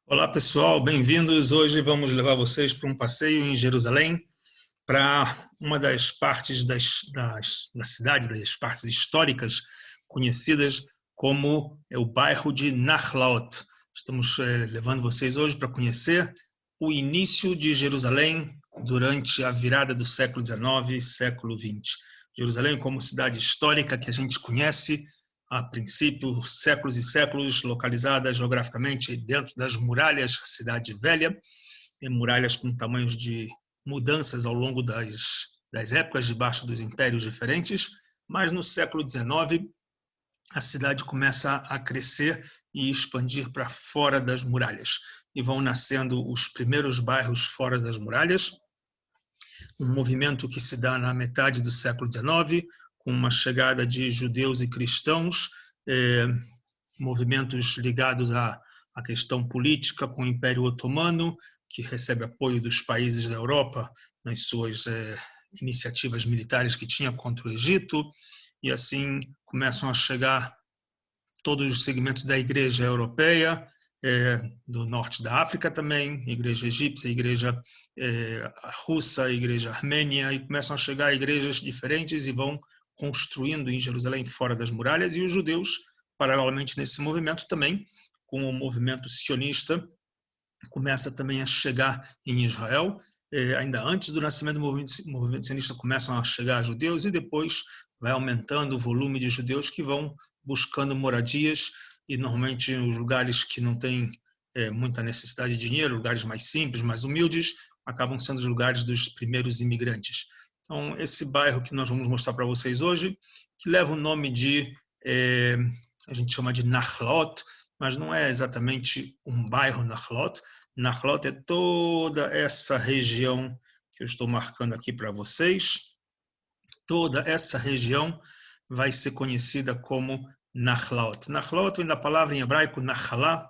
Olá pessoal, bem-vindos. Hoje vamos levar vocês para um passeio em Jerusalém, para uma das partes da cidade, das partes históricas conhecidas como o bairro de Nachlaot. Estamos levando vocês hoje para conhecer o início de Jerusalém durante a virada do século XIX, século XX. Jerusalém como cidade histórica que a gente conhece, a princípio, séculos e séculos, localizada geograficamente dentro das muralhas da Cidade Velha, e muralhas com tamanhos de mudanças ao longo das épocas debaixo dos impérios diferentes, mas no século XIX a cidade começa a crescer e expandir para fora das muralhas, e vão nascendo os primeiros bairros fora das muralhas, um movimento que se dá na metade do século XIX, com uma chegada de judeus e cristãos, movimentos ligados à questão política com o Império Otomano, que recebe apoio dos países da Europa nas suas iniciativas militares que tinha contra o Egito, e assim começam a chegar todos os segmentos da Igreja Europeia, do norte da África também, igreja egípcia, igreja russa, igreja armênia, e começam a chegar igrejas diferentes e vão construindo em Jerusalém fora das muralhas, e os judeus, paralelamente nesse movimento também, com o movimento sionista, começa também a chegar em Israel. Ainda antes do nascimento do movimento sionista começam a chegar judeus, e depois vai aumentando o volume de judeus que vão buscando moradias, e normalmente os lugares que não têm muita necessidade de dinheiro, lugares mais simples, mais humildes, acabam sendo os lugares dos primeiros imigrantes. Então, esse bairro que nós vamos mostrar para vocês hoje, que leva o nome de, a gente chama de Nachlaot, mas não é exatamente um bairro Nachlaot. Nachlaot é toda essa região que eu estou marcando aqui para vocês. Toda essa região vai ser conhecida como Nachlaot. Nachlaot vem da palavra em hebraico Nachalá.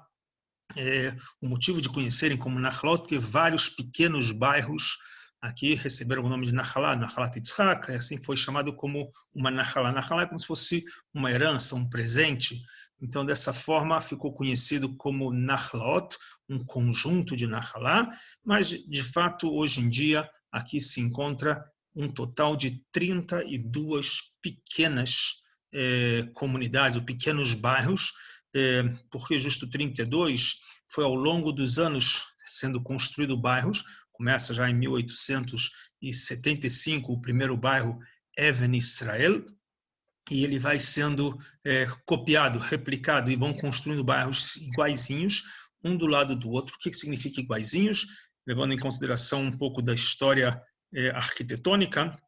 O motivo de conhecerem como Nachlaot, porque vários pequenos bairros aqui receberam o nome de Nachalá, Nachalat Yitzhak, assim foi chamado como uma Nachalá. Nachalá é como se fosse uma herança, um presente. Então, dessa forma, ficou conhecido como Nachlaot, um conjunto de Nachalá, mas, de fato, hoje em dia, aqui se encontra um total de 32 pequenas comunidades, ou pequenos bairros, porque justo 32 foi ao longo dos anos sendo construído bairros. Começa já em 1875 o primeiro bairro Even Israel, e ele vai sendo copiado, replicado, e vão construindo bairros iguaizinhos, um do lado do outro. O que significa iguaizinhos? Levando em consideração um pouco da história arquitetônica,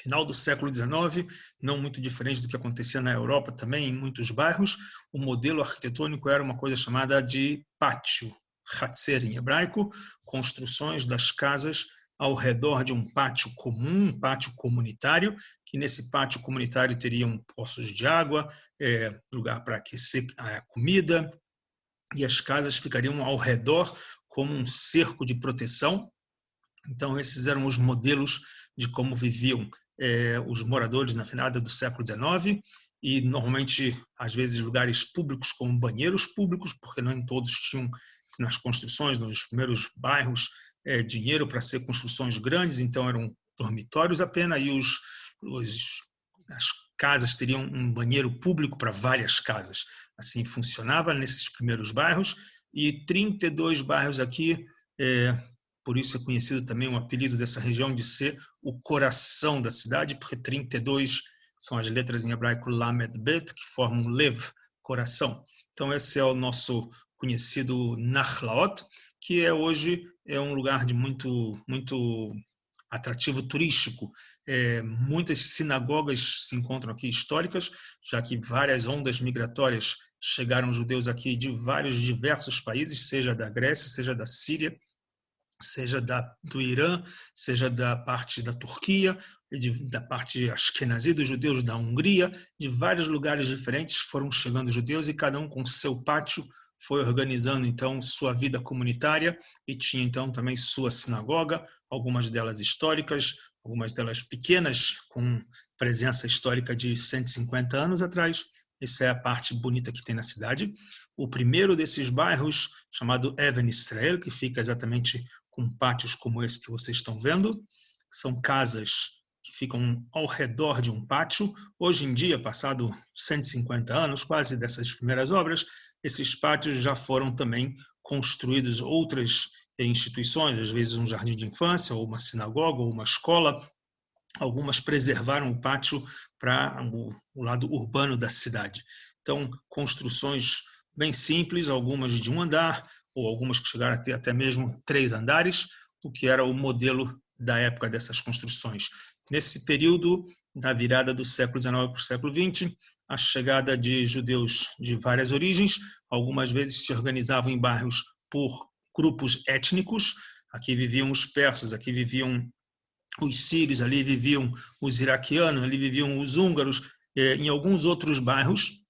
final do século XIX, não muito diferente do que acontecia na Europa também, em muitos bairros, o modelo arquitetônico era uma coisa chamada de pátio, hatzer em hebraico, construções das casas ao redor de um pátio comum, um pátio comunitário, que nesse pátio comunitário teriam poços de água, lugar para aquecer a comida, e as casas ficariam ao redor como um cerco de proteção. Então, esses eram os modelos de como viviam os moradores na virada do século XIX, e normalmente, às vezes, lugares públicos como banheiros públicos, porque não todos tinham, nas construções, nos primeiros bairros, dinheiro para ser construções grandes, então eram dormitórios apenas, e as casas teriam um banheiro público para várias casas. Assim funcionava nesses primeiros bairros, e 32 bairros aqui, por isso é conhecido também o apelido dessa região de ser o coração da cidade, porque 32 são as letras em hebraico Lamed Bet, que formam Lev, coração. Então esse é o nosso conhecido Nachlaot, que hoje é um lugar de muito atrativo turístico. Muitas sinagogas se encontram aqui históricas, já que várias ondas migratórias chegaram judeus aqui de vários diversos países, seja da Grécia, seja da Síria, seja do Irã, seja da parte da Turquia, da parte ashkenazi dos judeus da Hungria, de vários lugares diferentes foram chegando judeus, e cada um com seu pátio foi organizando então sua vida comunitária e tinha então também sua sinagoga, algumas delas históricas, algumas delas pequenas, com presença histórica de 150 anos atrás. Essa é a parte bonita que tem na cidade. O primeiro desses bairros, chamado Even Israel, que fica exatamente com pátios como esse que vocês estão vendo, são casas que ficam ao redor de um pátio. Hoje em dia, passado 150 anos quase dessas primeiras obras, esses pátios já foram também construídos outras instituições, às vezes um jardim de infância, ou uma sinagoga, ou uma escola. Algumas preservaram o pátio para o lado urbano da cidade. Então, construções bem simples, algumas de um andar, ou algumas que chegaram a ter até mesmo 3 andares, o que era o modelo da época dessas construções. Nesse período, da virada do século XIX para o século XX, a chegada de judeus de várias origens, algumas vezes se organizavam em bairros por grupos étnicos. Aqui viviam os persas, aqui viviam os sírios, ali viviam os iraquianos, ali viviam os húngaros. Em alguns outros bairros,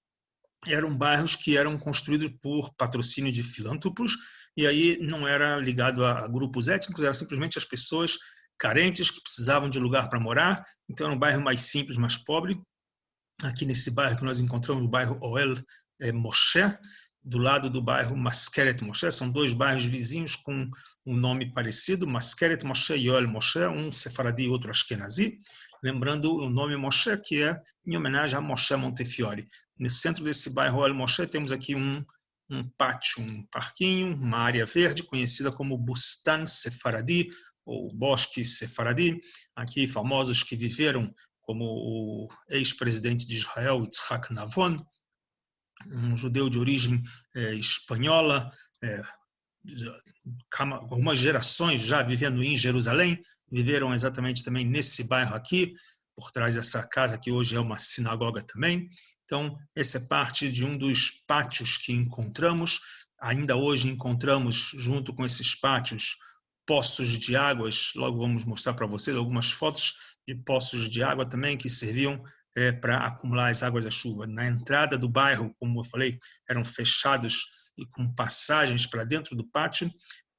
eram bairros que eram construídos por patrocínio de filântropos, e aí não era ligado a grupos étnicos, era simplesmente as pessoas carentes que precisavam de lugar para morar. Então era um bairro mais simples, mais pobre. Aqui nesse bairro que nós encontramos, o bairro Ohel Moshe, do lado do bairro Maskeret Moshe, são 2 bairros vizinhos com um nome parecido, Maskeret Moshe e Ohel Moshe, um sefaradi e outro ashkenazi, lembrando o nome Moshe, que é em homenagem a Moshe Montefiore. No centro desse bairro Ohel Moshe temos aqui um pátio, um parquinho, uma área verde conhecida como Bustan Sefaradi, ou Bosque Sefaradi. Aqui famosos que viveram, como o ex-presidente de Israel, Yitzhak Navon, um judeu de origem espanhola, algumas gerações já vivendo em Jerusalém, viveram exatamente também nesse bairro aqui, por trás dessa casa que hoje é uma sinagoga também. Então, essa é parte de um dos pátios que encontramos. Ainda hoje encontramos, junto com esses pátios, poços de águas. Logo vamos mostrar para vocês algumas fotos de poços de água também que serviam para acumular as águas da chuva. Na entrada do bairro, como eu falei, eram fechados e com passagens para dentro do pátio,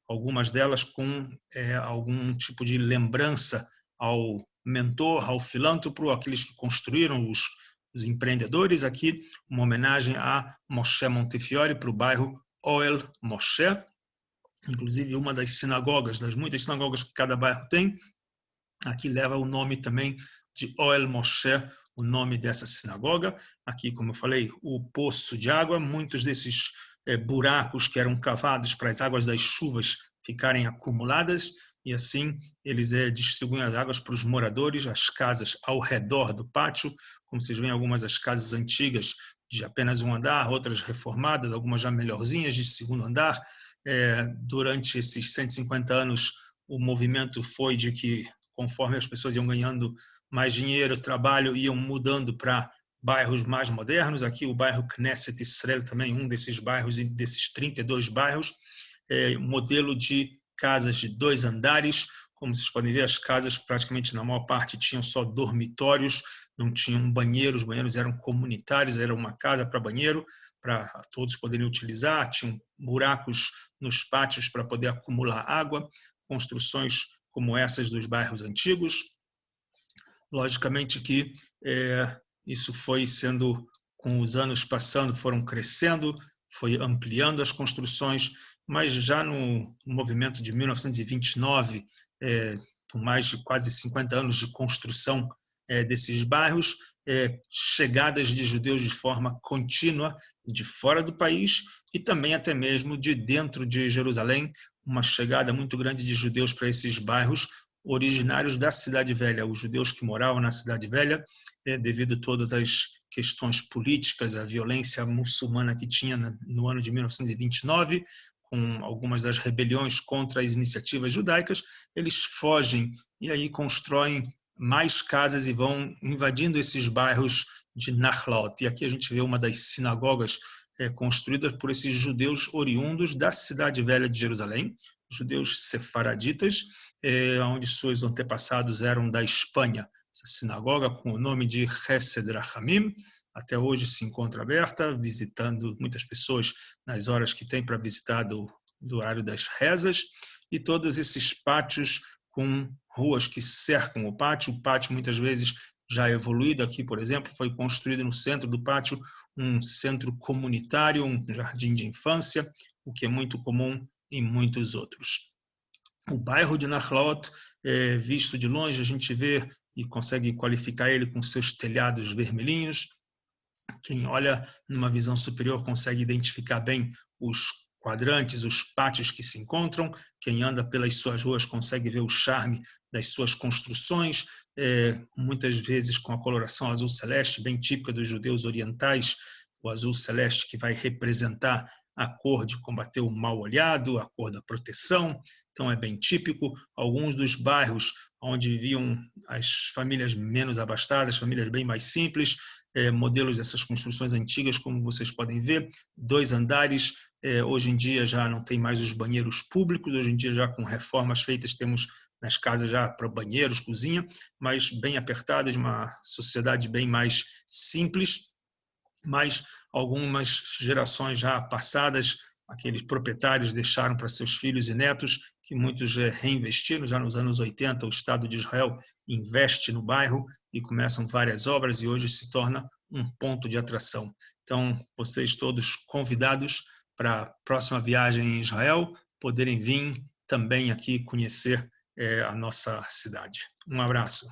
algumas delas com algum tipo de lembrança ao mentor, ao filântropo, aqueles que construíram os empreendedores. Aqui, uma homenagem a Moshe Montefiore para o bairro Ohel Moshe. Inclusive, uma das sinagogas, das muitas sinagogas que cada bairro tem, aqui leva o nome também de Ohel Moshe, o nome dessa sinagoga. Aqui, como eu falei, o poço de água, muitos desses buracos que eram cavados para as águas das chuvas ficarem acumuladas, e assim eles distribuem as águas para os moradores, as casas ao redor do pátio. Como vocês veem, algumas das casas antigas de apenas um andar, outras reformadas, algumas já melhorzinhas de segundo andar. Durante esses 150 anos, o movimento foi de que, conforme as pessoas iam ganhando mais dinheiro, trabalho, iam mudando para bairros mais modernos. Aqui o bairro Knesset Israel também, um desses bairros, desses 32 bairros, modelo de casas de 2 andares. Como vocês podem ver, as casas praticamente na maior parte tinham só dormitórios, não tinham banheiros, os banheiros eram comunitários, era uma casa para banheiro, para todos poderem utilizar, tinham buracos nos pátios para poder acumular água, construções como essas dos bairros antigos. Logicamente que isso foi sendo, com os anos passando, foram crescendo, foi ampliando as construções, mas já no movimento de 1929, com mais de quase 50 anos de construção desses bairros, chegadas de judeus de forma contínua de fora do país e também até mesmo de dentro de Jerusalém, uma chegada muito grande de judeus para esses bairros originários da Cidade Velha, os judeus que moravam na Cidade Velha, devido a todas as questões políticas, a violência muçulmana que tinha no ano de 1929, com algumas das rebeliões contra as iniciativas judaicas, eles fogem e aí constroem mais casas e vão invadindo esses bairros de Nachlaot. E aqui a gente vê uma das sinagogas construídas por esses judeus oriundos da Cidade Velha de Jerusalém, judeus sefaraditas, onde seus antepassados eram da Espanha. Essa sinagoga com o nome de Hesed Rachamim, até hoje se encontra aberta, visitando muitas pessoas nas horas que tem para visitar do horário das rezas, e todos esses pátios com ruas que cercam o pátio muitas vezes já evoluído. Aqui, por exemplo, foi construído no centro do pátio um centro comunitário, um jardim de infância, o que é muito comum em muitos outros. O bairro de Nachlaot, visto de longe, a gente vê e consegue qualificar ele com seus telhados vermelhinhos. Quem olha numa visão superior consegue identificar bem os quadrantes, os pátios que se encontram. Quem anda pelas suas ruas consegue ver o charme das suas construções, muitas vezes com a coloração azul celeste, bem típica dos judeus orientais, o azul celeste que vai representar a cor de combater o mal olhado, a cor da proteção. Então é bem típico. Alguns dos bairros onde viviam as famílias menos abastadas, famílias bem mais simples, modelos dessas construções antigas, como vocês podem ver, 2 andares. Hoje em dia já não tem mais os banheiros públicos, hoje em dia já com reformas feitas temos nas casas já para banheiros, cozinha, mas bem apertadas, uma sociedade bem mais simples, mas algumas gerações já passadas, aqueles proprietários deixaram para seus filhos e netos, que muitos reinvestiram. Já nos anos 80, o Estado de Israel investe no bairro e começam várias obras, e hoje se torna um ponto de atração. Então, vocês todos convidados para a próxima viagem em Israel, poderem vir também aqui conhecer a nossa cidade. Um abraço.